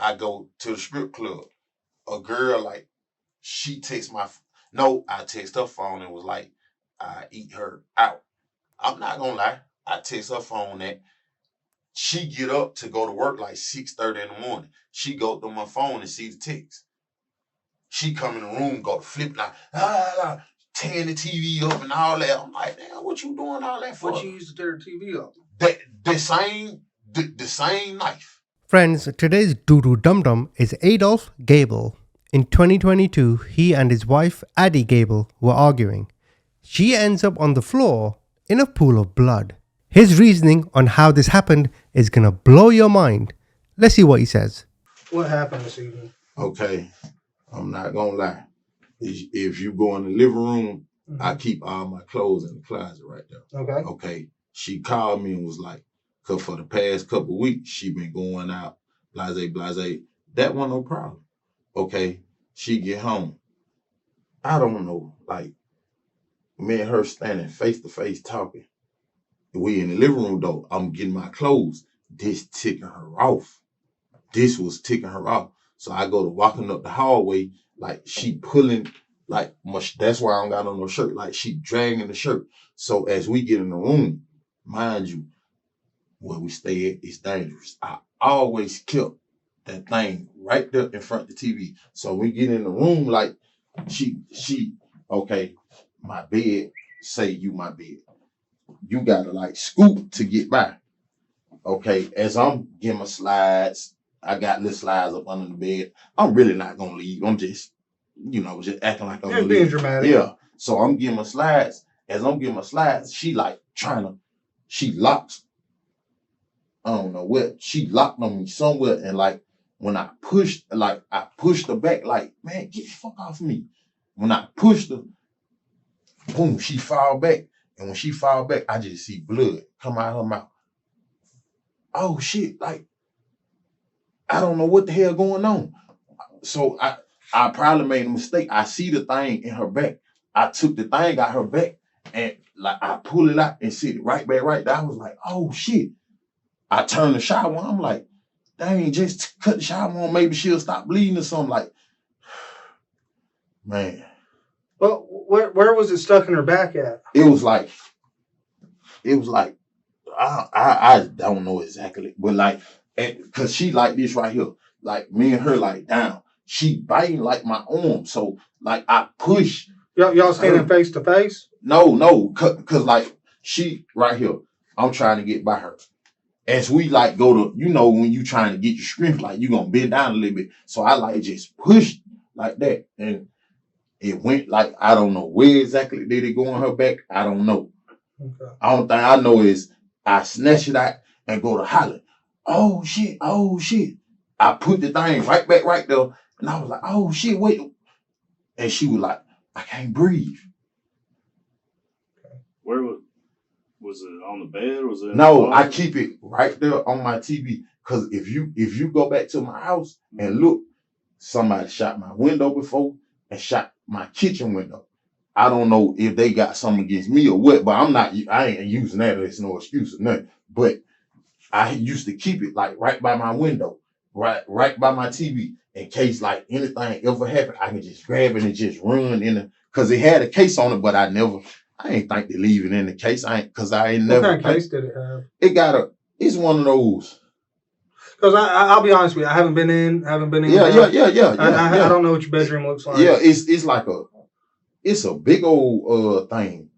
I go to the strip club. A girl, like, she takes no, I text her phone and was like, I eat her out. I'm not gonna lie. I text her phone that she get up to go to work like 6:30 in the morning. She go through my phone and see the text. She come in the room, go to flip like, tearing the TV up and all that. I'm like, damn, what you doing all that for? What you used to tear the TV up? The same knife. Friends, today's Doo Dum Dum is Adolph Gable. In 2022, he and his wife, Addie Gable, were arguing. She ends up on the floor in a pool of blood. His reasoning on how this happened is gonna blow your mind. Let's see what he says. What happened this evening? Okay, I'm not gonna lie. If you go in the living room, I keep all my clothes in the closet right there. Okay. She called me and was like, cause for the past couple of weeks, she been going out, blase. That wasn't no problem. Okay, she get home. I don't know, like, me and her standing face to face talking. We in the living room though. I'm getting my clothes. This ticking her off. This was ticking her off. So I go to walking up the hallway, like she pulling, like that's why I don't got on no shirt. Like she dragging the shirt. So as we get in the room, mind you, where we stay at is dangerous. I always kept that thing right there in front of the TV. So we get in the room, like she, okay, my bed, say you my bed. You gotta like scoop to get by. Okay, as I'm getting my slides, I got little slides up under the bed. I'm really not gonna leave. I'm just, just acting like I'm gonna being leave. dramatic. Yeah. So I'm getting my slides. As I'm getting my slides, she like she locks. I don't know what. She locked on me somewhere, and like when I pushed her back, like, man, get the fuck off me. When I pushed her, boom, she fall back. And when she fall back, I just see blood come out of her mouth. Oh shit, like, I don't know what the hell going on. So I probably made a mistake. I see the thing in her back. I took the thing out her back and like I pull it out and sit it right back right there. I was like, oh shit. I turned the shower on. I'm like, dang, just cut the shower on. Maybe she'll stop bleeding or something. Like, man. Well, where was it stuck in her back at? It was like, I don't know exactly, but like, cause she like this right here, like me and her like down. She biting like my arm, so like I push. Y'all standing face to face? No, cause like she right here. I'm trying to get by her. As we like go to, when you trying to get your strength, like you gonna bend down a little bit. So I like just pushed like that, and it went like, I don't know where exactly did it go on her back. I don't know. Okay. Only thing I know is I snatch it out and go to holler. Oh shit. I put the thing right back right there. And I was like, oh shit, wait. And she was like, I can't breathe. Where was it on the bed or was it? No, I keep it right there on my TV. Cause if you go back to my house and look, somebody shot my window before and shot my kitchen window. I don't know if they got something against me or what, but I ain't using that as no excuse or nothing. But I used to keep it like right by my window, right by my TV, in case like anything ever happened, I can just grab it and just run cause it had a case on it, but I ain't think to leave it in the case. Cause I ain't never. What kind of case did it have? It's one of those. Because I'll be honest with you, I haven't been in. Yeah. I don't know what your bedroom looks like. Yeah, it's like it's a big old thing.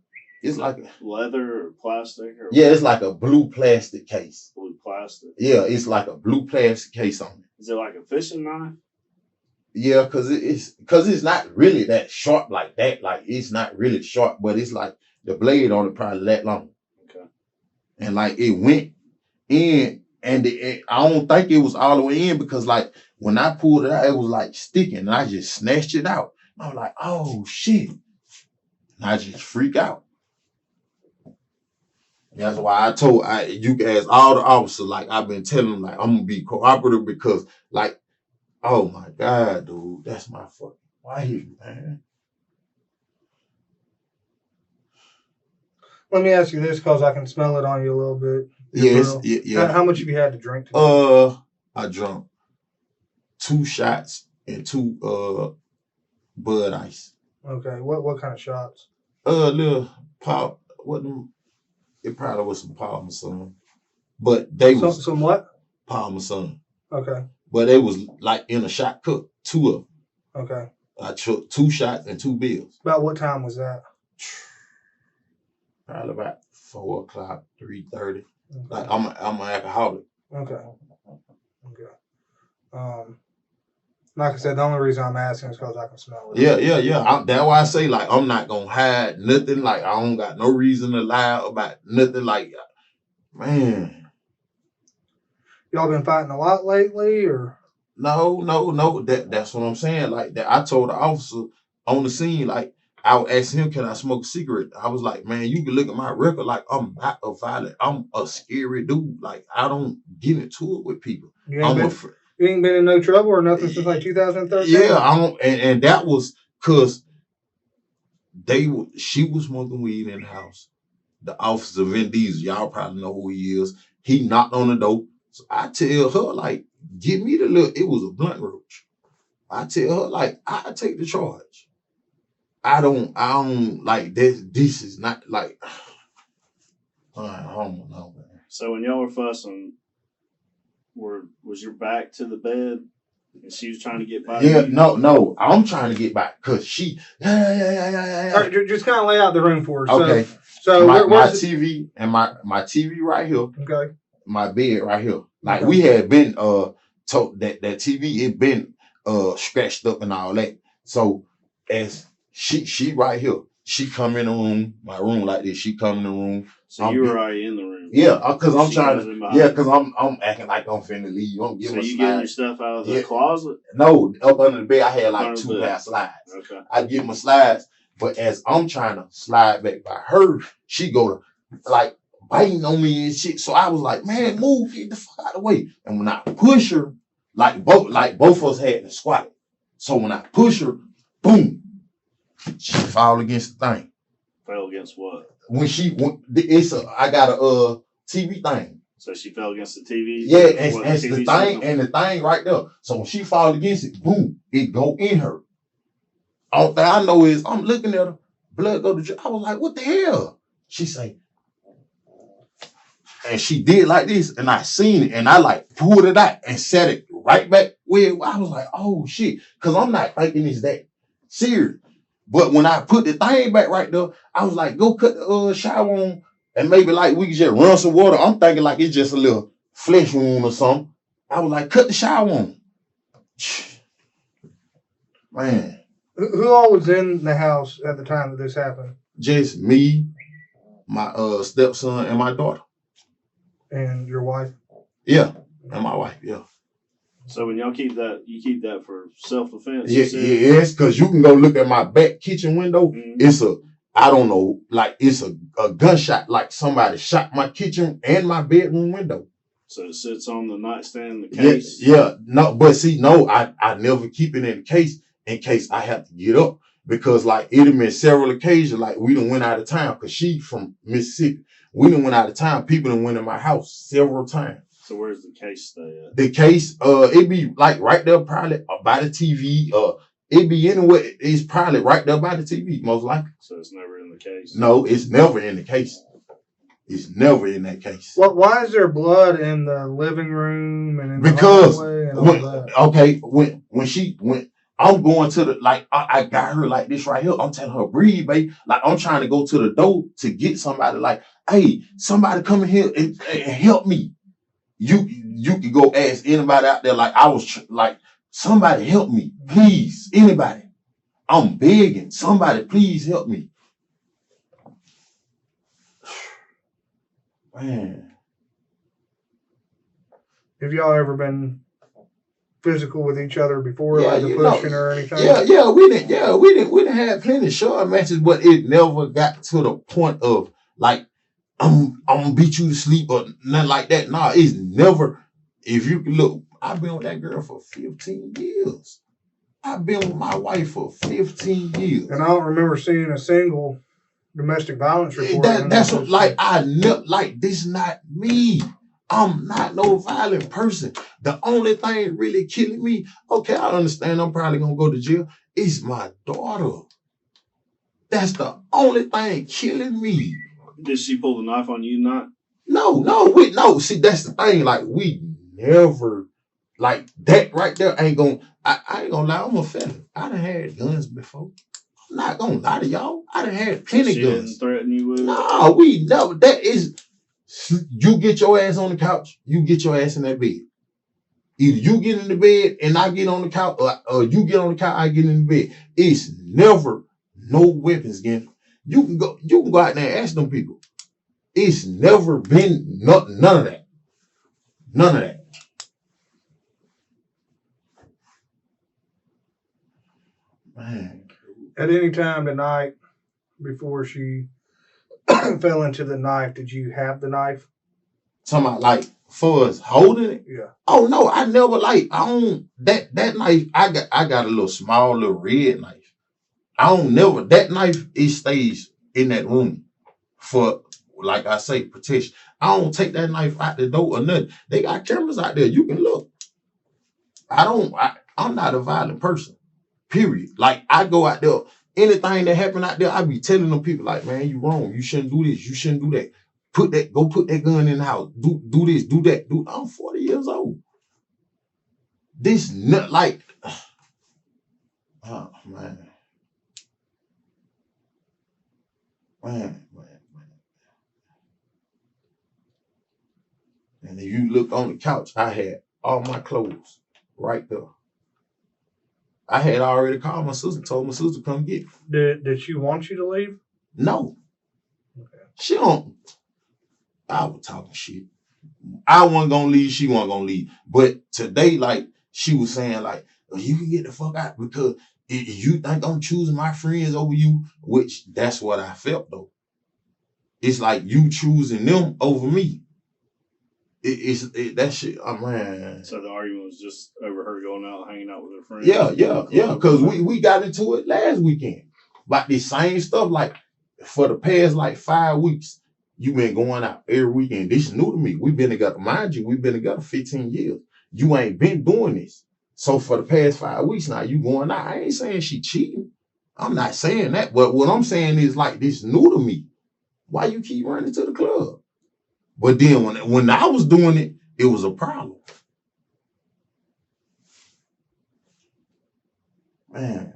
It's like leather or plastic? It's like a blue plastic case. Blue plastic? Yeah, it's like a blue plastic case on it. Is it like a fishing knife? Yeah, because it's not really that sharp like that. Like, it's not really sharp, but it's like the blade on it probably that long. Okay. And like it went in, and I don't think it was all the way in, because like when I pulled it out, it was like sticking, and I just snatched it out. I was like, oh shit. And I just freak out. That's why you can ask all the officers, like I've been telling them, like I'm gonna be cooperative, because like, oh my God, dude, that's my fucking wife, man. Let me ask you this, because I can smell it on you a little bit. Yes, yeah. How much have you had to drink today? I drunk 2 shots and 2 Bud Ice. Okay, what kind of shots? Little pop. It probably was some Parmesan, but they was some what? Parmesan. Okay. But they was like in a shot cook, 2 of them. Okay. I took 2 shots and 2 bills. About what time was that? Probably about 4 o'clock, 3:30. Okay. Like I'm an alcoholic. Okay. Like I said, the only reason I'm asking is because I can smell it. Yeah. That's why I say, like, I'm not gonna hide nothing. Like, I don't got no reason to lie about nothing. Like, man. Y'all been fighting a lot lately, or? No. That's what I'm saying. Like that, I told the officer on the scene, like, I was asking him, can I smoke a cigarette? I was like, man, you can look at my record, like, I'm not a violent. I'm a scary dude. Like, I don't get into it with people. You ain't been in no trouble or nothing since like 2013? Yeah, I don't, and that was because she was smoking weed in the house. The officer, Vin Diesel, y'all probably know who he is. He knocked on the door. So I tell her, like, give me the look. It was a blunt roach. I tell her, like, I take the charge. I don't like this. This is not like, I don't know, man. So when y'all were fussing, was your back to the bed and she was trying to get by? Yeah, no. I'm trying to get back because she. Yeah. All right, just kind of lay out the room for us. Okay. So my TV and my TV right here. Okay. My bed right here. Like we had been told that TV it been scratched up and all that. So as she right here, she come in the room, my room like this. She come in the room. So you were already in the room. Yeah, because I'm trying to. Yeah, because I'm acting like I'm finna leave. I'm giving. So you getting your stuff out of the closet? No, up under the bed I had like 2 pair slides. Okay. I get my slides, but as I'm trying to slide back by her, she go to like biting on me and shit. So I was like, man, move, get the fuck out of the way. And when I push her, like both of us had to squat. So when I push her, boom, she fall against the thing. Fell against what? I got a TV thing. So she fell against the TV? Yeah, and the thing right there. So when she fall against it, boom, it go in her. All that I know is I'm looking at her, blood go to. I was like, what the hell? She say, and she did like this, and I seen it, and I like pulled it out and set it right back where I was like, oh shit, because I'm not thinking it's that serious. But when I put the thing back right there, I was like, go cut the shower on, and maybe like we could just run some water. I'm thinking like it's just a little flesh wound or something. I was like, cut the shower on. Man. Who all was in the house at the time that this happened? Just me, my stepson, and my daughter. And your wife? Yeah, and my wife, yeah. So when y'all keep that, you keep that for self-defense? Yes, because you can go look at my back kitchen window. Mm-hmm. It's a gunshot, like somebody shot my kitchen and my bedroom window. So it sits on the nightstand, the case? Yeah, no, but see, no, I never keep it in case I have to get up. Because like it have been several occasions, like we done went out of town, because she from Mississippi. We done went out of town. People done went in my house several times. So where's the case stay at? The case, it be like right there, probably by the TV. It be anywhere. It's probably right there by the TV, most likely. So it's never in the case? No, it's never in the case. It's never in that case. Why is there blood in the living room and in the hallway and all that? Okay, when I'm going to the, like, I got her like this right here. I'm telling her, breathe, babe. Like, I'm trying to go to the door to get somebody, like, hey, somebody come in here and help me. You can go ask anybody out there, like, I was, like, somebody help me, please, anybody. I'm begging, somebody please help me. Man. Have y'all ever been physical with each other before, like the pushing or anything? We didn't have plenty of short matches, but it never got to the point of like I'm gonna beat you to sleep or nothing like that. Nah, it's never. If you can look, I've been with that girl for 15 years. I've been with my wife for 15 years, and I don't remember seeing a single domestic violence report. That's what, like I never, like this not me. I'm not no violent person. The only thing really killing me, okay, I understand I'm probably gonna go to jail, is my daughter. That's the only thing killing me. Did she pull the knife on you? Not? No. See, that's the thing. Like, we never, like, that right there ain't gonna, I ain't gonna lie, I'm a felon. I done had guns before. I'm not gonna lie to y'all. I done had plenty she guns. Didn't threaten you with? No, we never. That is, you get your ass on the couch, you get your ass in that bed. Either you get in the bed and I get on the couch, or you get on the couch, I get in the bed. It's never no weapons again. You can go out there and ask them people. It's never been none of that. None of that. Man. At any time tonight, before she fell into the knife, did you have the knife? Talking about like for us holding it? Yeah. Oh no, I never I don't that knife. I got a little small little red knife. I don't never that knife. It stays in that room for, like I say, protection. I don't take that knife out the door or nothing. They got cameras out there. You can look. I'm not a violent person. Period. Like, I go out there, anything that happen out there, I be telling them people like, man, you wrong. You shouldn't do this. You shouldn't do that. Go put that gun in the house. Do this, do that. I'm 40 years old. This not like, oh man. Man. And if you look on the couch, I had all my clothes right there. I had already called my sister, told my sister to come get me. Did she want you to leave? No. Okay. She don't. I was talking shit. I wasn't gonna leave, she wasn't gonna leave. But today, like, she was saying, like, oh, you can get the fuck out because if you think I'm choosing my friends over you, which that's what I felt though. It's like you choosing them over me. That shit, oh man. So the argument was just over her going out, hanging out with her friends? Yeah. Because we got into it last weekend. About the same stuff, like, for the past, like, 5 weeks, you been going out every weekend. This is new to me. We've been together, mind you, we've been together 15 years. You ain't been doing this. So for the past 5 weeks now, you going out. I ain't saying she cheating. I'm not saying that. But what I'm saying is, like, this is new to me. Why you keep running to the club? But then when I was doing it, it was a problem. Man.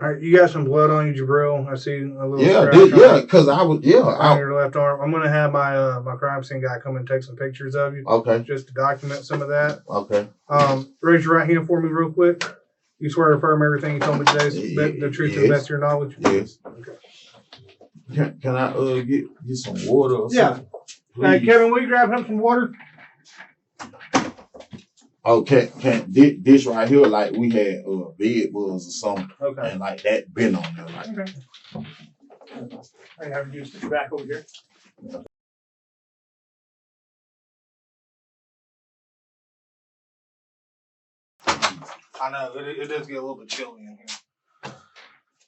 All right, you got some blood on you, Jabril. I see a little scratch because I was on your left arm. I'm gonna have my crime scene guy come and take some pictures of you. Okay. Just to document some of that. Okay. Raise your right hand for me real quick. You swear to affirm everything you told me today is the truth to the best of your knowledge? Yes. Okay. Can I get some water or something? Hey, Kevin, will you grab him some water? Okay, this right here, like we had bed bugs or something, okay, and like that been on there. Like. Okay. I have you just back over here. I know it does get a little bit chilly in here.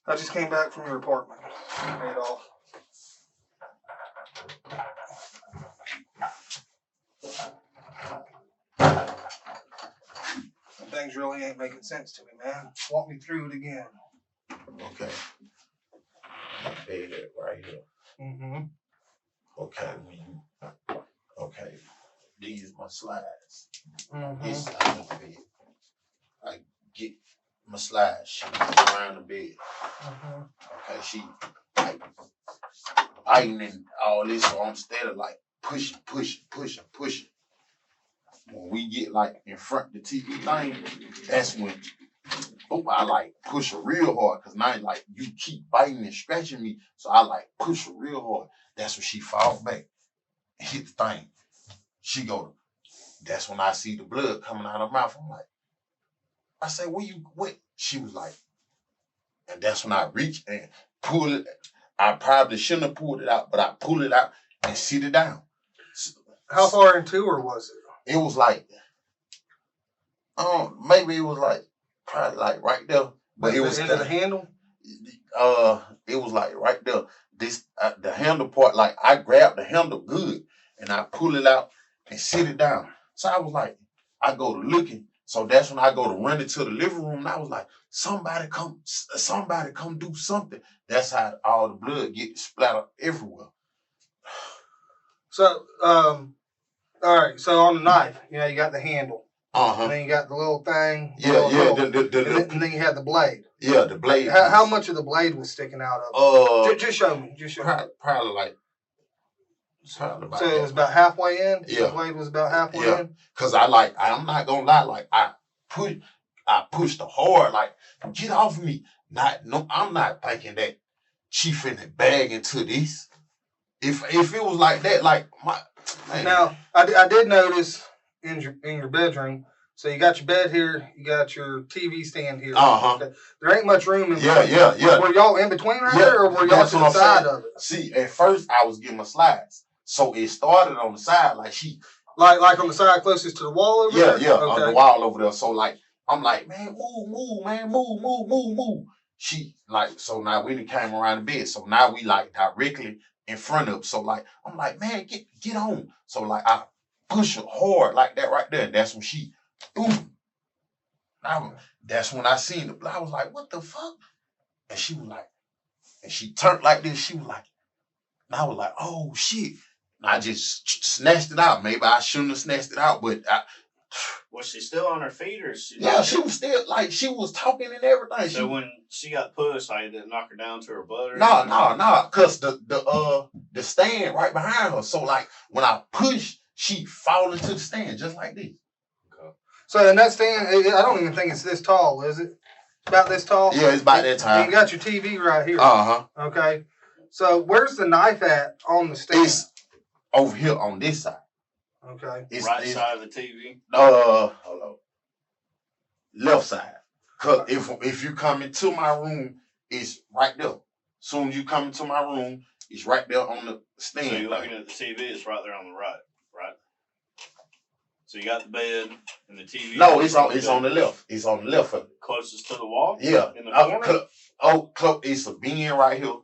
I just came back from your apartment, Adolph. Things really ain't making sense to me, man. Walk me through it again. Okay. Bed right here. Mm-hmm. Okay. These my slides. Mm-hmm. This side of the bed. I get my slides. She around the bed. Mm-hmm. Okay, she like biting and all this, so I'm steady like pushing. When we get like in front of the TV thing, that's when I like push her real hard because now like you keep biting and scratching me, so I like push her real hard. That's when she falls back and hit the thing. She go, that's when I see the blood coming out of her mouth. I'm like, I say, what? She was like, and that's when I reach and pull it. I probably shouldn't have pulled it out, but I pull it out and sit it down. How far into her was it? It was like, maybe it was like, probably like right there. But it was into the handle? It was like right there. This the handle part, like I grabbed the handle good and I pull it out and sit it down. So I was like, I go to looking. So that's when I go to run into the living room. And I was like, somebody come do something. That's how all the blood gets splattered everywhere. So, all right. So on the knife, you got the handle. Uh-huh. And then you got the little thing. Yeah. And then you have the blade. Yeah, the blade. How much of the blade was sticking out of it? Just show me. Probably like. About so it was about halfway in? Yeah. The blade was about halfway in? Because I'm not going to lie, like, I pushed the hard, like, get off of me. I'm not thinking that she finna bag into this. If it was like that, like, man. Now, I did notice in your bedroom, so you got your bed here, you got your TV stand here. Uh-huh. Okay. There ain't much room in between. Yeah. Were y'all in between right there, or were y'all to the side of it? See, at first, I was getting my slides. So it started on the side, like she... Like on the side closest to the wall over there? Yeah, okay. On the wall over there. So, like, I'm like, man, move, man, move. She, like, so now we done came around the bed. So now we, like, directly in front of, so, like, I'm like, man, get on. So, like, I push her hard like that right there. And that's when she, boom. Now, that's when I seen it. I was like, what the fuck? And she was like, and she turned like this. She was like, and I was like, oh, shit. And I just snatched it out. Maybe I shouldn't have snatched it out, but was she still on her feet, or she was still, like, she was talking and everything. So when she got pushed, I didn't knock her down to her butt? No, because the stand right behind her. So, like, when I push, she fall into the stand just like this. Okay. So in that stand, I don't even think it's this tall, is it? About this tall? Yeah, it's about that tall. You got your TV right here. Uh-huh. Okay. So where's the knife at on the stand? It's over here on this side. Okay. It's side of the TV? Hold on. Left side. Cause if you come into my room, it's right there. Soon as you come into my room, it's right there on the stand. So you're looking at the TV, it's right there on the right? So you got the bed and the TV? No, it's on the left. It's on the left of it. Closest to the wall? Yeah. In the corner? It's a bin right here.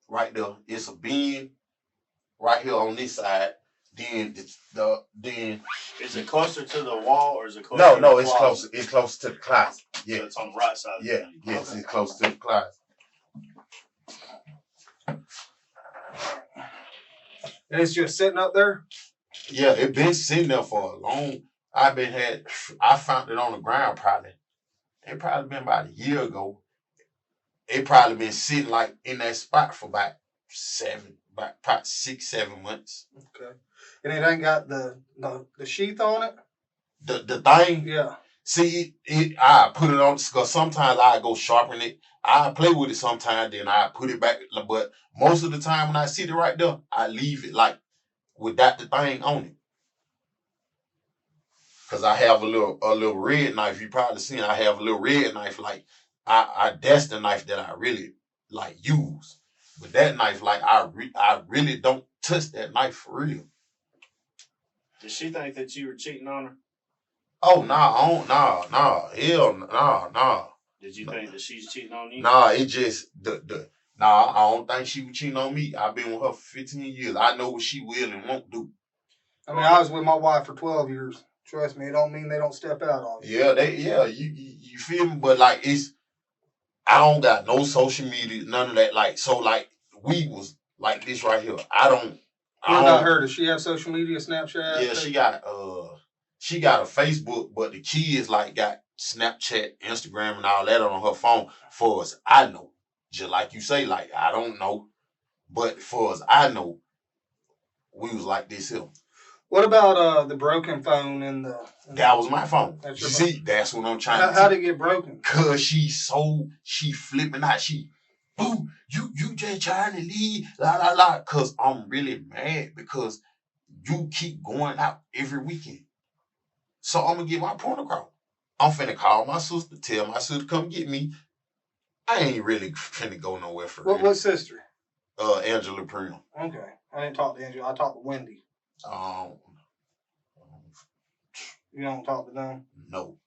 Right there. It's a bin right here on this side. Then is it closer to the wall, or is it closer to the it's closet? closer. It's closer to the closet. Yeah. So it's on the right side of the TV. Yes, it's close to the closet. And it's just sitting up there? Yeah, it been sitting there for a long. I found it on the ground probably. It probably been about a year ago. It probably been sitting like in that spot for about 6, 7 months. Okay. And it ain't got the sheath on it? The thing? Yeah. See, I put it on because sometimes I go sharpen it. I play with it sometimes, then I put it back. But most of the time when I sit it right there, I leave it like without the thing on it. Cause I have a little red knife. You probably seen I have a little red knife. Like that's the knife that I really like use. But that knife, like I really don't touch that knife for real. Did she think that you were cheating on her? Oh no, hell no. Did you think that she's cheating on you? Nah, it just I don't think she was cheating on me. I've been with her for 15 years. I know what she will and won't do. I mean, I was with my wife for 12 years. Trust me, it don't mean they don't step out on you. Yeah, you feel me? But like I don't got no social media, none of that. Like so, like we was like this right here. What about her? Does she have social media, Snapchat? Yeah, she got a Facebook, but the kids like got Snapchat, Instagram, and all that on her phone. For as I know, just like you say, like I don't know, but for as I know, we was like this here. What about the broken phone and the? That was my phone. That's your phone. See, that's what I'm trying to. How did it get broken? Cause she flipping out. Boo, you just trying to leave, la. Cause I'm really mad because you keep going out every weekend. So I'm gonna get my point across. I'm finna call my sister, tell my sister come get me. I ain't really finna go nowhere for real. What sister? Angela Prim. Okay, I didn't talk to Angela. I talked to Wendy. You don't talk to them? No.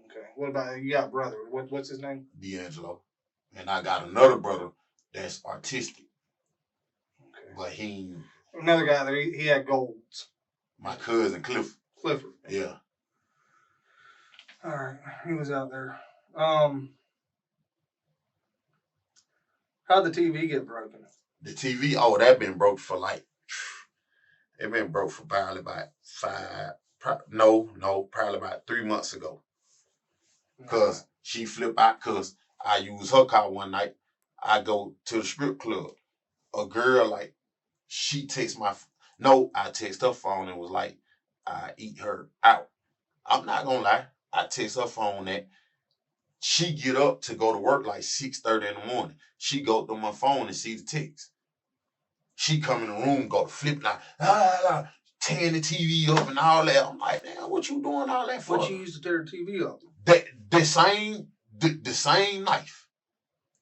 Okay. What about you? Got a brother? What's his name? D'Angelo. And I got another brother that's artistic. Okay. But he... Another guy that he had golds. My cousin Clifford. Yeah. All right. He was out there. How'd the TV get broken? The TV, that been broke for it been broke for probably about probably about 3 months ago. Because she flipped out because I used her car one night. I go to the strip club. A girl, she takes I text her phone and was like, I eat her out. I'm not going to lie. I text her phone that she get up to go to work 6:30 in the morning. She go through my phone and see the text. She come in the room, go to flip tearing the TV up and all that. I'm like, damn, what you doing all that for? What you used to tear the TV up? The same knife.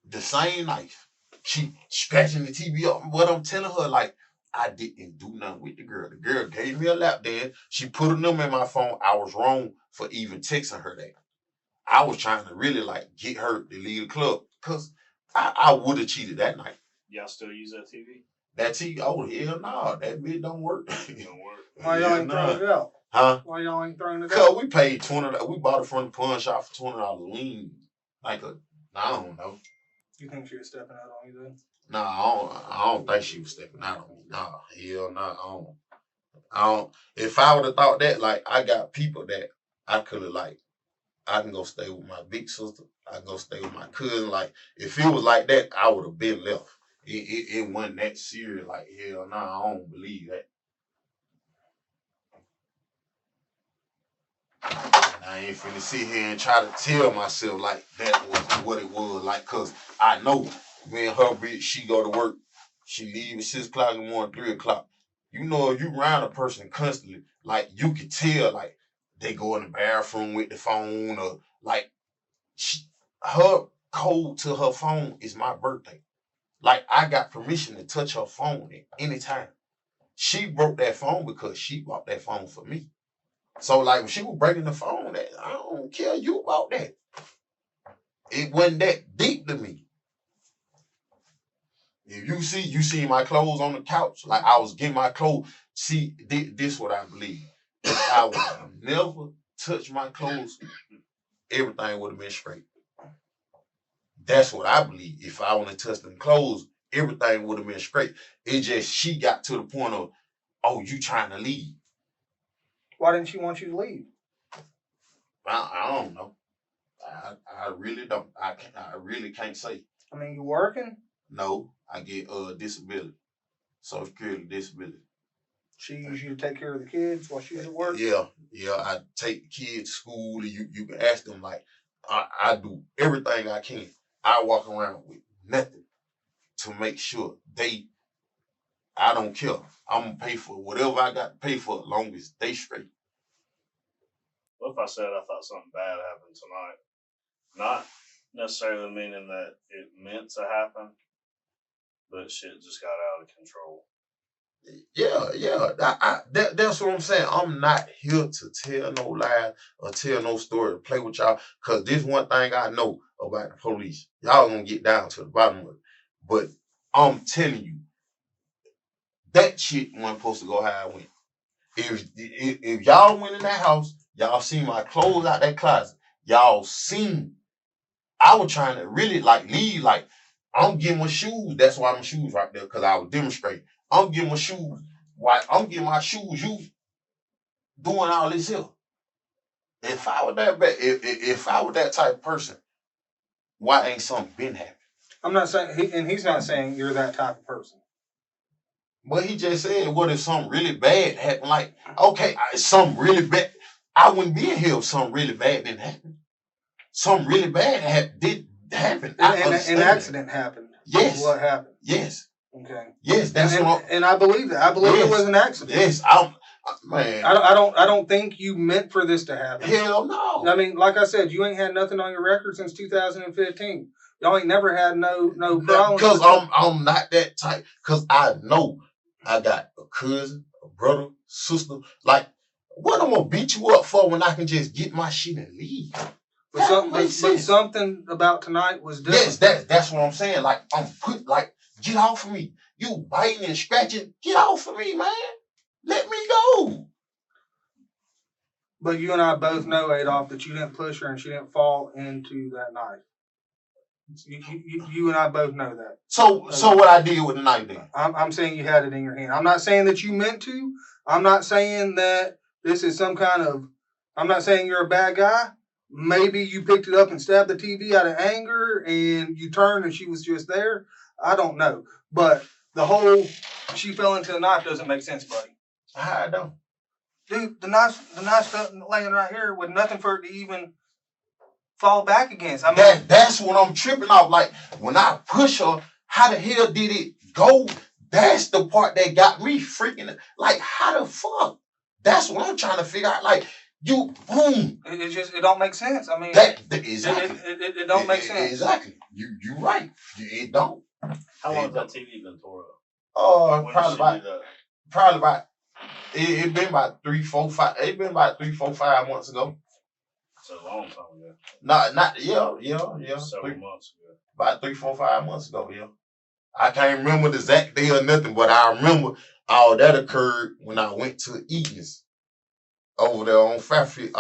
The same knife. She scratching the TV up. What I'm telling her, I didn't do nothing with the girl. The girl gave me a lap dance. She put a number in my phone. I was wrong for even texting her that. I was trying to really get her to leave the club because I would have cheated that night. Y'all still use that TV? That TV, hell no, that bitch don't work. It don't work. Why y'all ain't throwing it out? Huh? Why y'all ain't throwing it out? Because we paid $20. We bought it from the pawn shop for $20. We ain't I don't know. You think she was stepping out on you then? No, I don't think she was stepping out on me. No, hell no, I don't. If I would have thought that, I got people that I could have, I can go stay with my big sister. I can go stay with my cousin. If it was like that, I would have been left. It wasn't that serious. Hell no, I don't believe that. And I ain't finna sit here and try to tell myself that was what it was. Cause I know me and her bitch, she go to work. She leave at 6 o'clock in the morning, 3 o'clock. You know, if you around a person constantly, you can tell, they go in the bathroom with the phone or her code to her phone is my birthday. I got permission to touch her phone at any time. She broke that phone because she bought that phone for me. So when she was breaking the phone, I don't care you about that. It wasn't that deep to me. If you see my clothes on the couch, I was getting my clothes. See, this what I believe. If I would never touch my clothes, everything would have been straight. That's what I believe. If I want to touch them clothes, everything would have been straight. It just, she got to the point of, you trying to leave. Why didn't she want you to leave? I don't know. I really don't. I really can't say. I mean, you working? No, I get disability. Social Security disability. She used you to take care of the kids while she was at work? Yeah. I take the kids to school. And you can ask them, I do everything I can. I walk around with nothing to make sure I don't care. I'm going to pay for whatever I got to pay for as long as they straight. What if I said I thought something bad happened tonight? Not necessarily meaning that it meant to happen, but shit just got out of control. Yeah. That's what I'm saying. I'm not here to tell no lies or tell no story to play with y'all, because this one thing I know about the police. Y'all gonna get down to the bottom of it. But I'm telling you, that shit wasn't supposed to go how it went. If y'all went in that house, y'all seen my clothes out that closet, y'all seen I was trying to really leave, I'm getting my shoes. That's why my shoes right there, because I was demonstrating. I'm getting my shoes. Why I'm getting my shoes, you doing all this here. If I was that bad, if I was that type of person, why ain't something been happening? I'm not saying, he's not saying you're that type of person. But he just said, what if something really bad happened? Okay, something really bad. I wouldn't be in here if something really bad didn't happen. Something really bad did happen. An accident happened. Yes. What happened? Yes. Okay. Yes, that's what and I believe that. I believe it was an accident. Yes, man. I don't think you meant for this to happen. Hell no. I mean, like I said, you ain't had nothing on your record since 2015. Y'all ain't never had no problems. Because I'm not that type. Because I know I got a cousin, a brother, sister. What I'm gonna beat you up for when I can just get my shit and leave? But something about tonight was different. Yes, that's what I'm saying. Like, get off of me. You biting and scratching. Get off of me, man. Let me go. But you and I both know, Adolph, that you didn't push her and she didn't fall into that knife. You and I both know that. So what I did with the knife then? I'm saying you had it in your hand. I'm not saying that you meant to. I'm not saying that this is some kind of... I'm not saying you're a bad guy. Maybe you picked it up and stabbed the TV out of anger and you turned and she was just there. I don't know. But the whole she fell into the knife doesn't make sense, buddy. I don't. Dude, the knife's laying right here with nothing for it to even fall back against. I mean, that's what I'm tripping off. Like, when I push her, how the hell did it go? That's the part that got me freaking... Like, how the fuck? That's what I'm trying to figure out. Like, you, boom. It don't make sense. I mean, exactly. It don't make sense. Exactly. You right. It don't. How long has that TV been tore up? Oh, probably about. It been about 3, 4, 5. It been about 3, 4, 5 months ago. It's a long time ago. Yeah. Several months ago. About 3, 4, 5 months ago. Yeah. I can't remember the exact day or nothing, but I remember all that occurred when I went to Eaton's. Over there on Fairfield,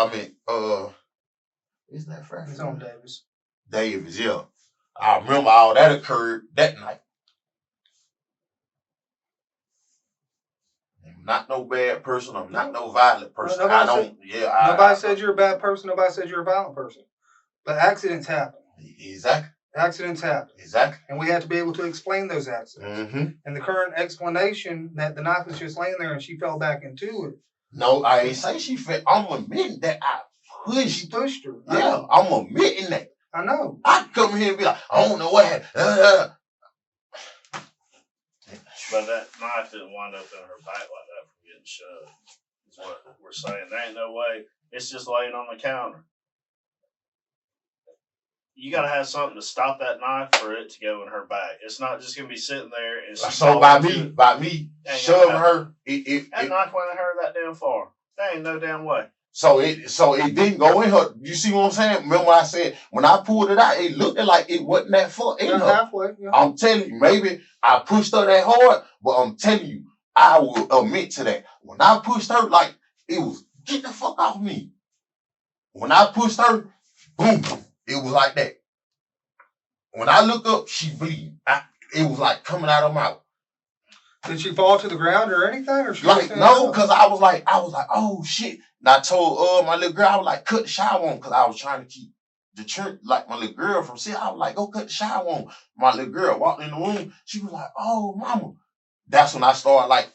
isn't that Fairfield? It's on Davis. Davis, yeah. I remember all that occurred that night. I'm not no bad person. I'm not no violent person. Nobody said you're a bad person. Nobody said you're a violent person. But accidents happen. Exactly. Accidents happen. Exactly. And we have to be able to explain those accidents. Mm-hmm. And the current explanation that the knife was just laying there and she fell back into it. No, I ain't say she fell. I'm admitting that I pushed her. Yeah, I'm admitting that. I know. I come here and be like, I don't know what happened. But that knife didn't wind up in her back like that from getting shoved. Is what we're saying. There ain't no way. It's just laying on the counter. You got to have something to stop that knife for it to go in her back. It's not just going to be sitting there. And so by me shoving her, that knife went in her that damn far. There ain't no damn way. So it didn't go in her. You see what I'm saying? Remember what I said? When I pulled it out, it looked like it wasn't that far in her. Halfway, yeah. I'm telling you, maybe I pushed her that hard, but I'm telling you, I will admit to that. When I pushed her, like, it was, get the fuck off me. When I pushed her, boom. It was like that. When I look up, she bleeding. It was like coming out of her mouth. Did she fall to the ground or anything? Or she no, because I was like, oh shit. And I told my little girl, I was like, cut the shower on, because I was trying to keep the church, like my little girl from seeing. I was like, go cut the shower on. My little girl walked in the room. She was like, oh, mama. That's when I started like,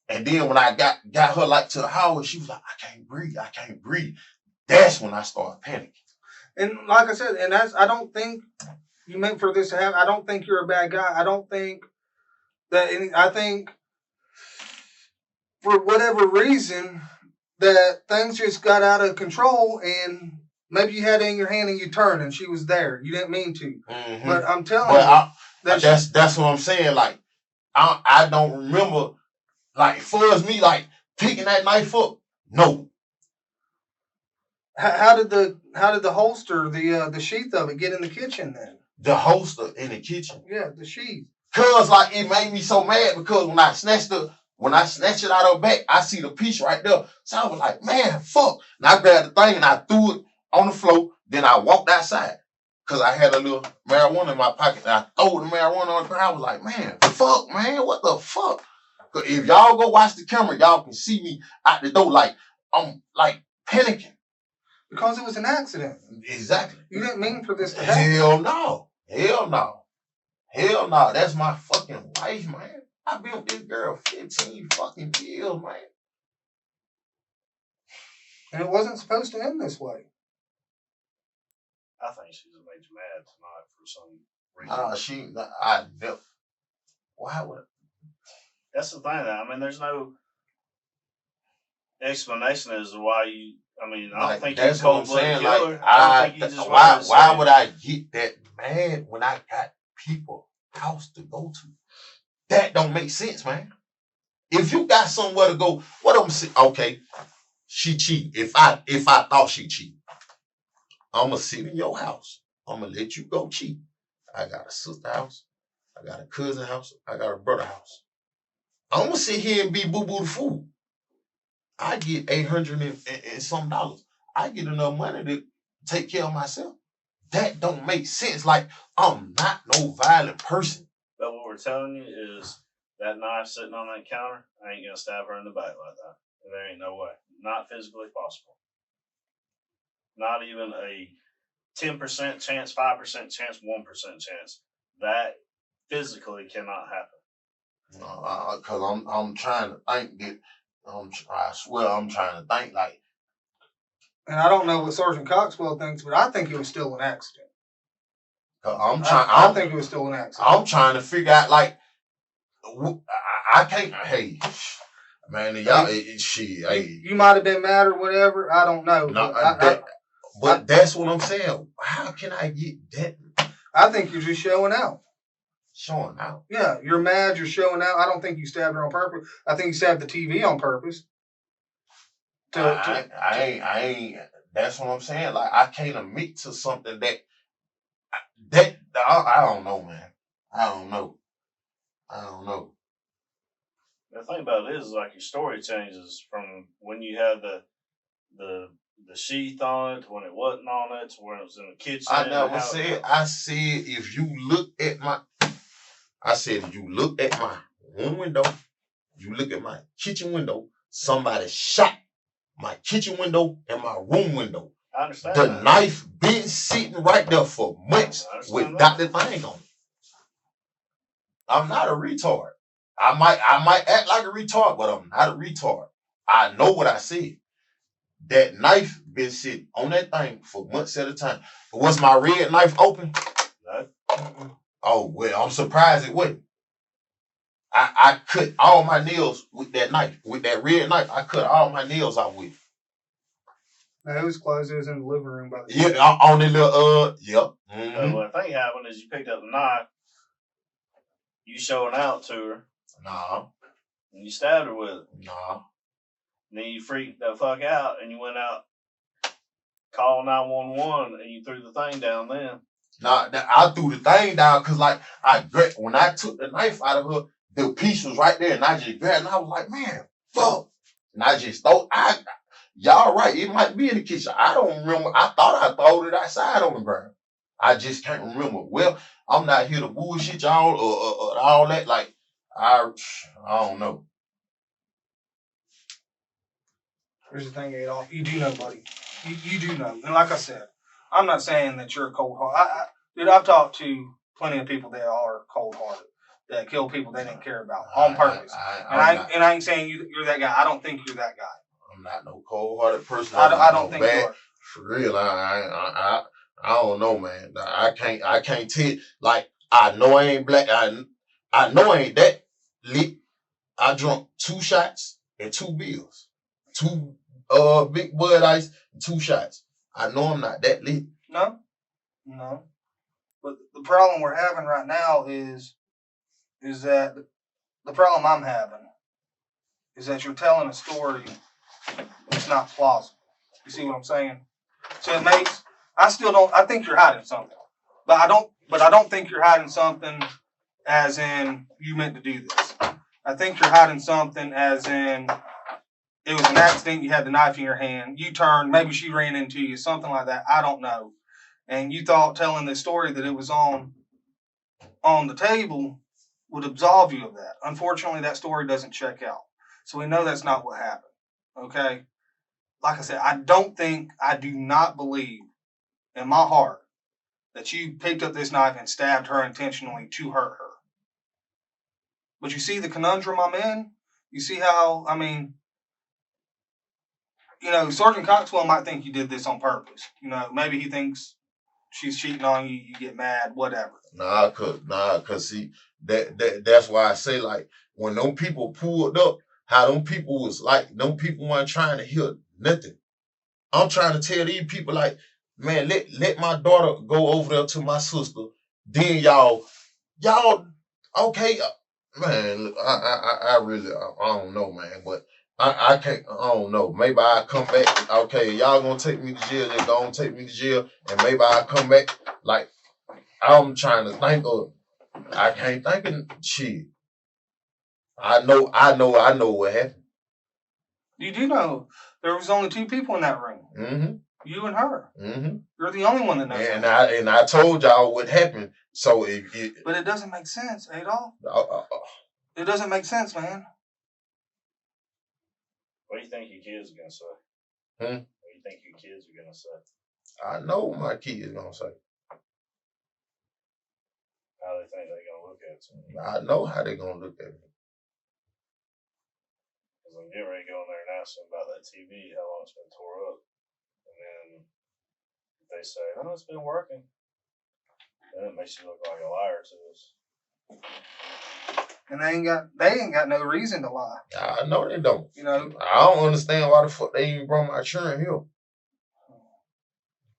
and then when I got her like to the house, she was like, I can't breathe. That's when I started panicking. And like I said, and I don't think you meant for this to happen. I don't think you're a bad guy. I don't think that I think for whatever reason that things just got out of control and maybe you had it in your hand and you turned and she was there. You didn't mean to. Mm-hmm. But I'm telling you. That's what I'm saying. Like, I don't remember, like, for us, me, like, picking that knife up. No. How did the holster, the sheath of it get in the kitchen then? The holster in the kitchen? Yeah, the sheath. Cause like it made me so mad because when I snatched it out of her back, I see the piece right there. So I was like, man, fuck. And I grabbed the thing and I threw it on the floor. Then I walked outside. Cause I had a little marijuana in my pocket. And I threw the marijuana on the ground. I was like, man, fuck, man, what the fuck? Cause if y'all go watch the camera, y'all can see me out the door like I'm like panicking. Because it was an accident. Exactly. You didn't mean for this to happen. Hell no. That's my fucking wife, man. I've been with this girl 15 fucking years, man. And it wasn't supposed to end this way. I think she's made you mad tonight for some reason. I never. Why would? That's the thing. I mean, there's no explanation as to why you. I mean, I don't think you're cold-blooded killer. Like, why would I get that mad when I got people house to go to? That don't make sense, man. If you got somewhere to go, what I'm saying, okay, she cheat. If I thought she cheat, I'm going to sit in your house. I'm going to let you go cheat. I got a sister house. I got a cousin house. I got a brother house. I'm going to sit here and be boo-boo the fool. I get $800 and some dollars. I get enough money to take care of myself. That don't make sense. Like, I'm not no violent person. But what we're telling you is that knife sitting on that counter, I ain't going to stab her in the back like that. There ain't no way. Not physically possible. Not even a 10% chance, 5% chance, 1% chance. That physically cannot happen. Because I'm trying to think that, I swear I'm trying to think like. And I don't know what Sergeant Coxwell thinks, but I think it was still an accident. I think it was still an accident. I'm trying to figure out, like, I can't, hey, man, y'all, you might have been mad or whatever. I don't know. But that's what I'm saying. How can I get that? I think you're just showing out. Showing out? Yeah, you're mad, you're showing out. I don't think you stabbed her on purpose. I think you stabbed the TV on purpose. I ain't, that's what I'm saying. Like, I can't admit to something that I don't know, man. I don't know. The thing about it is like your story changes from when you had the sheath on it to when it wasn't on it to when it was in the kitchen. I never said. I said if you look at my one window, you look at my kitchen window, somebody shot my kitchen window and my room window. I understand. The knife been sitting right there for months without the thing on it. I'm not a retard. I might act like a retard, but I'm not a retard. I know what I said. That knife been sitting on that thing for months at a time. Was my red knife open? No. Oh, well, I'm surprised it wasn't. I cut all my nails with that knife. With that red knife, I cut all my nails out with. No, it was closed. It was in the living room. By the yeah, on the little, yep. Mm-hmm. So what I think happened is you picked up the knife, you showing out to her. Nah. And you stabbed her with it. Nah. And then you freaked the fuck out and you went out, called 911, and you threw the thing down then. Nah, I threw the thing down because, like, when I took the knife out of her, the piece was right there, and I just grabbed it, and I was like, man, fuck. And I just thought, y'all right, it might be in the kitchen. I don't remember. I thought I threw it outside on the ground. I just can't remember. Well, I'm not here to bullshit y'all or all that. Like, I don't know. Here's the thing, Adolph. You do know, buddy. You do know. And like I said, I'm not saying that you're cold-hearted. Dude, I've talked to plenty of people that are cold-hearted, that kill people they didn't care about on purpose. I ain't saying you're that guy. I don't think you're that guy. I'm not no cold-hearted person. I don't think you are. For real, I don't know, man. I can't tell. Like, I know I ain't black. I know I ain't that lit. I drunk 2 shots and 2 beers. 2 big Bud Ice and 2 shots. I know I'm not that lit. No. But the problem we're having right now is that the problem I'm having is that you're telling a story that's not plausible. You see what I'm saying? So it makes, I think you're hiding something. But I don't think you're hiding something as in you meant to do this. I think you're hiding something as in it was an accident, you had the knife in your hand, you turned, maybe she ran into you, something like that. I don't know. And you thought telling the story that it was on the table would absolve you of that. Unfortunately, that story doesn't check out. So we know that's not what happened. Okay? Like I said, I do not believe in my heart that you picked up this knife and stabbed her intentionally to hurt her. But you see the conundrum I'm in? You see how, Sergeant Coxwell might think you did this on purpose. Maybe he thinks she's cheating on you, you get mad, whatever. Cause see, that's why I say, like, when them people pulled up, how them people was like, them people weren't trying to hear nothing. I'm trying to tell these people, like, man, let my daughter go over there to my sister. Then y'all, okay, man. Look, I really, I don't know, man, but I can't. I don't know. Maybe I come back. Okay, y'all gonna take me to jail? They gonna take me to jail, and maybe I come back. Like I'm trying to think of. I can't think of shit. I know what happened. You do know there was only 2 people in that room. Mm-hmm. You and her. Mm-hmm. You're the only one that knows. And I told y'all what happened. So but it doesn't make sense, Adolph. It doesn't make sense, man. What do you think your kids are gonna say? What do you think your kids are gonna say? I know what my kids gonna say. How they think they're gonna look at you? I know how they gonna look at me. Because I'm getting ready to go in there and ask them about that TV, how long it's been tore up. And then if they say, "No, it's been working," then it makes you look like a liar to us. And they ain't got no reason to lie. I know they don't. You know, I don't understand why the fuck they even brought my children here.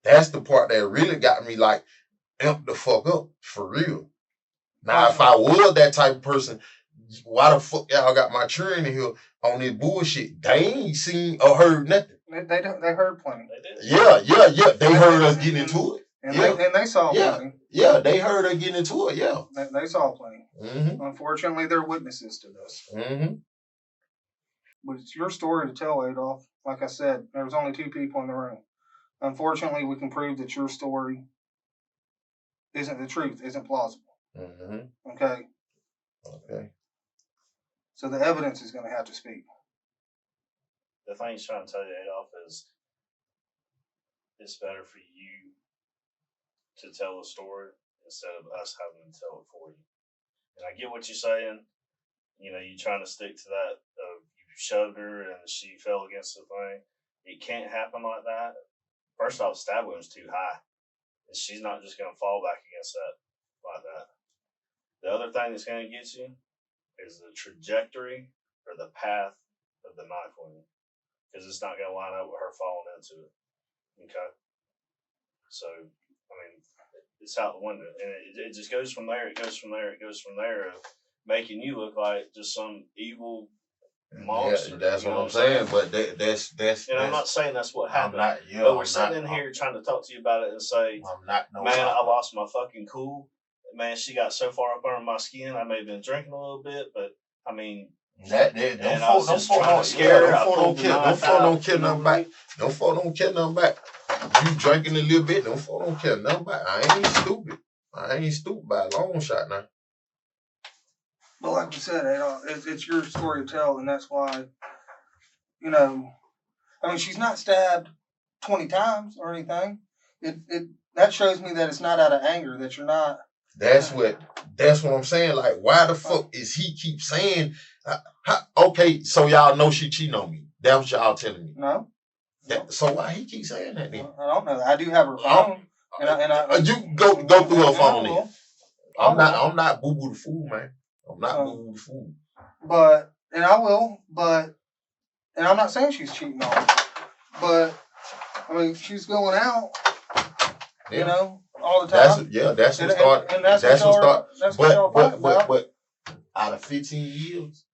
That's the part that really got me like amped the fuck up for real. Now, if I was that type of person, why the fuck y'all got my children in here on this bullshit? They ain't seen or heard nothing. They heard plenty. Yeah. They heard us getting into it. And they saw plenty. Yeah, they heard us getting into it. Yeah. They saw plenty. Mm-hmm. Unfortunately, they're witnesses to this. Mm-hmm. But it's your story to tell, Adolph. Like I said, there was only 2 people in the room. Unfortunately, we can prove that your story isn't the truth, isn't plausible. Mm-hmm. Okay. So the evidence is going to have to speak. The thing he's trying to tell you, Adolph, is it's better for you to tell the story instead of us having to tell it for you. And I get what you're saying. You know, you're trying to stick to that. You shoved her and she fell against the thing. It can't happen like that. First off, stab wound's too high. And she's not just going to fall back against that like that. The other thing that's going to get you is the trajectory or the path of the knife wound. Because it's not going to line up with her falling into it. Okay? So, I mean, it's out the window. And it just goes from there. It goes from there. It goes from there. Of making you look like just some evil monster. Yeah, that's what I'm saying. But that's. And I'm not saying that's what happened. But we're sitting in here trying to talk to you about it and say, man, I lost my fucking cool. Man, she got so far up under my skin. I may have been drinking a little bit, but I mean, don't care nothing back. Don't care nothing back. You drinking a little bit, don't care nothing back. I ain't stupid by a long shot now. But like we said, it's your story to tell, and that's why, you know, I mean, she's not stabbed 20 times or anything. That shows me that it's not out of anger, that you're not. That's what I'm saying. Like, why the fuck is he keep saying? Okay, so y'all know she cheating on me. That's what y'all telling me. No. So why he keep saying that then? I don't know. I do have her phone. You go through her phone then. I'm not boo boo the fool, man. I'm not boo boo the fool. And I'm not saying she's cheating on me. But I mean, she's going out. Yeah. You know. All the time. That's what started. But out of 15 years,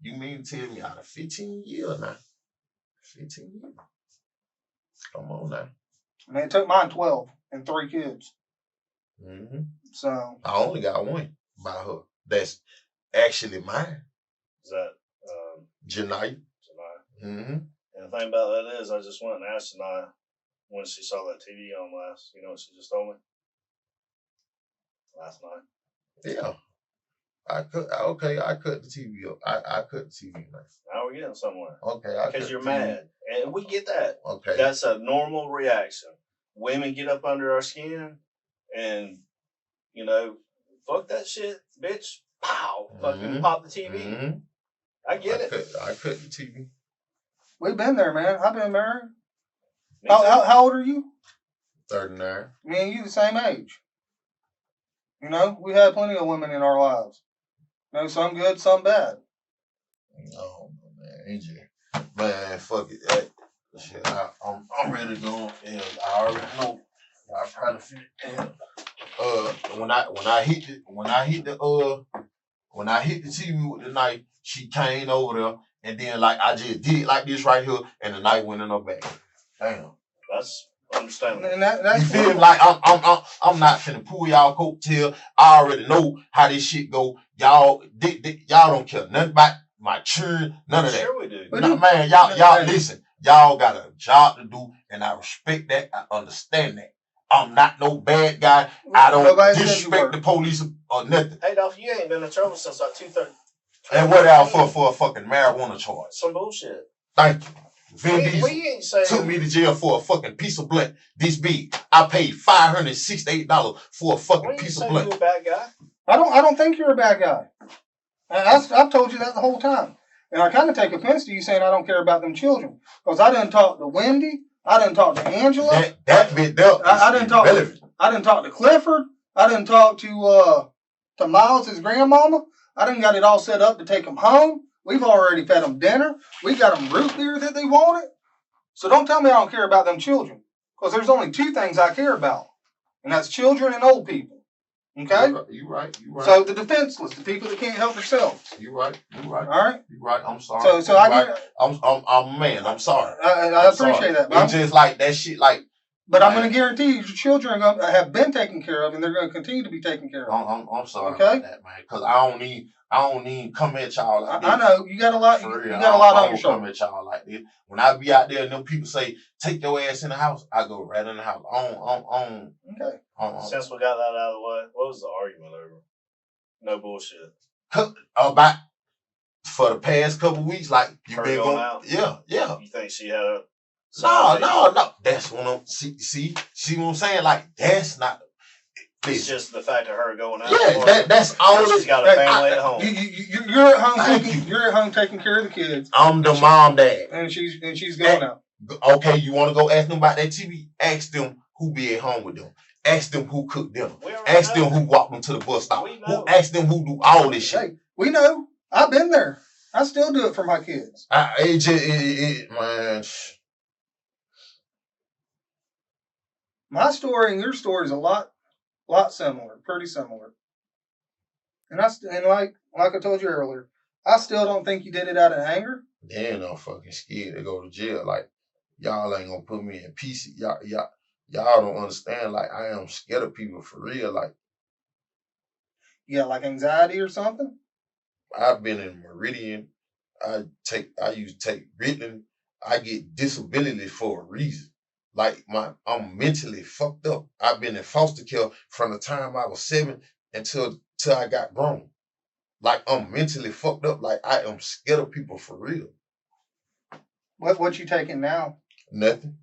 you mean to tell me out of 15 years now? 15 years. Come on now. I mean, it took mine 12 and 3 kids. Mm-hmm. So I only got one by her. That's actually mine. Is that Janaya? Mm-hmm. And the thing about that is, I just went and asked Janaya when she saw that TV on last. You know what she just told me? Last night. Yeah. I cut the TV up. I cut the TV up. Now we're getting somewhere. Okay. Because you're mad. And we get that. Okay. That's a normal reaction. Women get up under our skin and, you know, fuck that shit, bitch. Pow. Fucking pop the TV. Mm-hmm. I get it. I cut the TV. We've been there, man. I've been married. How old are you? 39. Me and you the same age. You know, we had plenty of women in our lives. You know, some good, some bad. No, man, AJ. Man, fuck it. Shit, I'm ready to go. And I already know. I try to figure it out. When I hit the When I hit the TV with the knife, she came over there, and then like I just did it like this right here, and the knife went in her back. Damn. That's understandable. And that's you feel me? Like I'm not finna pull y'all coattail. I already know how this shit go. Y'all don't care nothing about my children, none of that. Sure we do. No, man, y'all listen. Y'all got a job to do, and I respect that. I understand that. I'm not no bad guy. I don't disrespect the police or nothing. Adolph, you ain't been in trouble since like 2:30. And what else for a fucking marijuana charge? Some bullshit. Thank you. Vin Diesel ain't saying took me to jail for a fucking piece of blunt this big. I paid $568 for a fucking piece of blunt. You a bad guy? I don't think you're a bad guy. I've told you that the whole time. And I kind of take offense to you saying I don't care about them children. Because I done talked to Wendy. I done talked to Angela. That bit there I done talked to Clifford. I done talked to Miles, his grandmama. I done got it all set up to take them home. We've already fed them dinner. We got them root beer that they wanted. So don't tell me I don't care about them children. Because there's only two things I care about. And that's children and old people. Okay? You right. So the defenseless, the people that can't help themselves. You right. All right? You right. I'm sorry. So I get I'm man. I'm sorry. I appreciate that. It's just like that shit like. But I'm going to guarantee you, your children are gonna have been taken care of, and they're going to continue to be taken care of. I'm sorry about that, man. Because I don't need come at y'all like this. I know you got a lot. For real. You got a lot on your shoulder. Come shoulders. at y'all like this. When I be out there and them people say, "Take your ass in the house," I go right in the house. Okay. Since we got that out of the way, what was the argument over? No bullshit. About for the past couple weeks, like you been going out. Yeah. You think she had a? No. That's what I'm see what I'm saying. Like that's not. It's just the fact of her going out. Yeah, that's all. She's got a family at home. You're at home. You're at home taking care of the kids. I'm the mom, dad, and she's going out. Okay, you want to go ask them about that TV? Ask them who be at home with them. Ask them who cooked dinner. Ask them who walked them to the bus stop. Ask them who do all this shit. Hey, we know. I've been there. I still do it for my kids. Man. My story and your story is a lot similar, pretty similar. And like I told you earlier, I still don't think you did it out of anger. They ain't no fucking scared to go to jail. Like y'all ain't gonna put me in pieces. Y'all don't understand. Like I am scared of people for real. Like like anxiety or something. I've been in Meridian. I used to take Ritalin. I get disability for a reason. Like I'm mentally fucked up. I've been in foster care from the time I was 7 until I got grown. Like I'm mentally fucked up. Like I am scared of people for real. What you taking now? Nothing.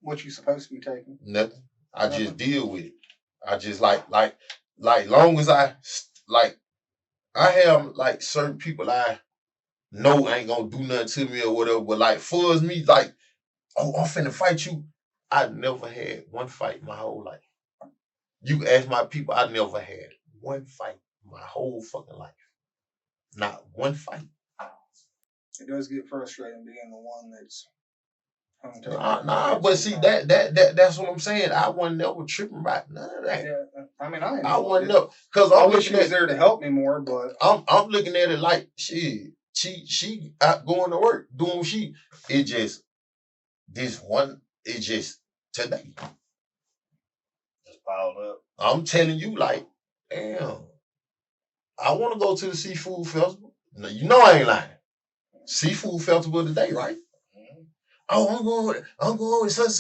What you supposed to be taking? Nothing. I just deal with it. I just like long as I have like certain people I know ain't gonna do nothing to me or whatever. But like for us, me like, oh, I'm finna fight you. I never had one fight my whole life. You ask my people, I never had one fight my whole fucking life. Not one fight. It does get frustrating being the one that's. Nah, but see that's what I'm saying. I wasn't never tripping about none of that. Yeah, I mean I wasn't up because I wish she was there to help me more, but I'm looking at it like shit. She out going to work doing what it just today. Just piled up. I'm telling you, like, damn. I want to go to the seafood festival. No, you know I ain't lying. Seafood festival today, right? Mm-hmm. Oh, I'm going with such.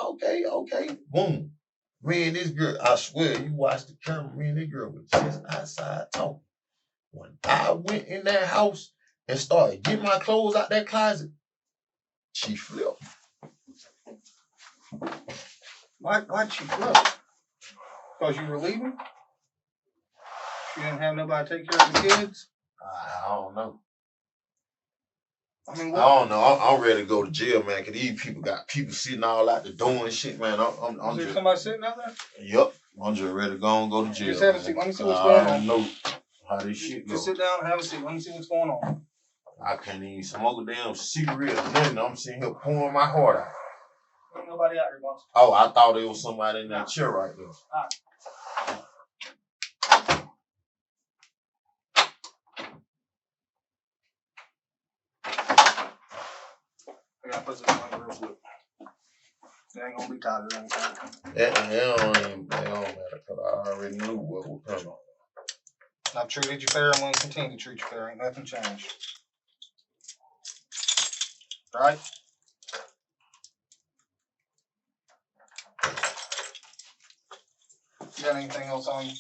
Okay. Boom. Me and this girl, I swear, you watch the camera, me and this girl was just outside talking. When I went in that house and started getting my clothes out that closet, she flipped. Why'd she flip? Because you were leaving? She didn't have nobody to take care of the kids? I don't know. I mean, I don't know. I'm ready to go to jail, man. Cause these people got people sitting all out the door and shit, man. Is there somebody sitting out there? Yep. I'm just ready to go and go to jail. Just have a seat. Let me see what's going on. I know how this shit goes. Just sit down and have a seat. Let me see what's going on. I can't even smoke a damn cigarette or nothing. I'm sitting here pouring my heart out. Ain't nobody out here, boss. Oh, I thought there was somebody in that chair right there. All right. I gotta put this on real quick. It ain't gonna be tight or anything. It don't matter because I already knew what was coming. I've treated you fair. I'm gonna continue to treat you fair. Ain't nothing changed. Right? You got anything else on you?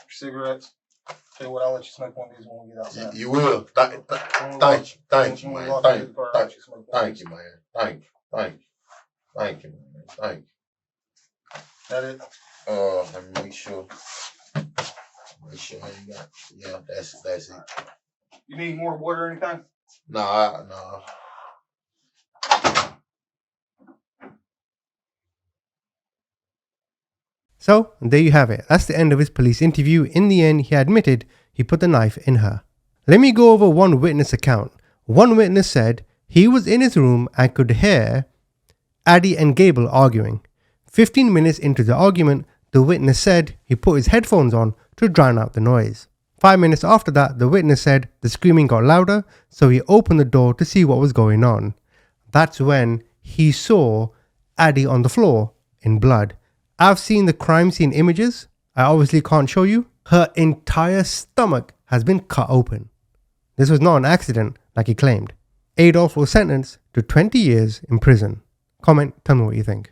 Cigarettes? Tell you what, I'll let you smoke one of these when we get outside. You will. Thank you, man. Thank you, man. Thank you, man. That it? Let me make sure. Make sure I ain't got. Yeah, that's it. You need more water or anything? Nah. So, there you have it. That's the end of his police interview. In the end, he admitted he put the knife in her. Let me go over one witness account. One witness said he was in his room and could hear Addie and Gable arguing. 15 minutes into the argument, the witness said he put his headphones on to drown out the noise. 5 minutes after that, the witness said the screaming got louder, so he opened the door to see what was going on. That's when he saw Addie on the floor in blood. I've seen the crime scene images. I obviously can't show you. Her entire stomach has been cut open. This was not an accident like he claimed. Adolph was sentenced to 20 years in prison. Comment, tell me what you think.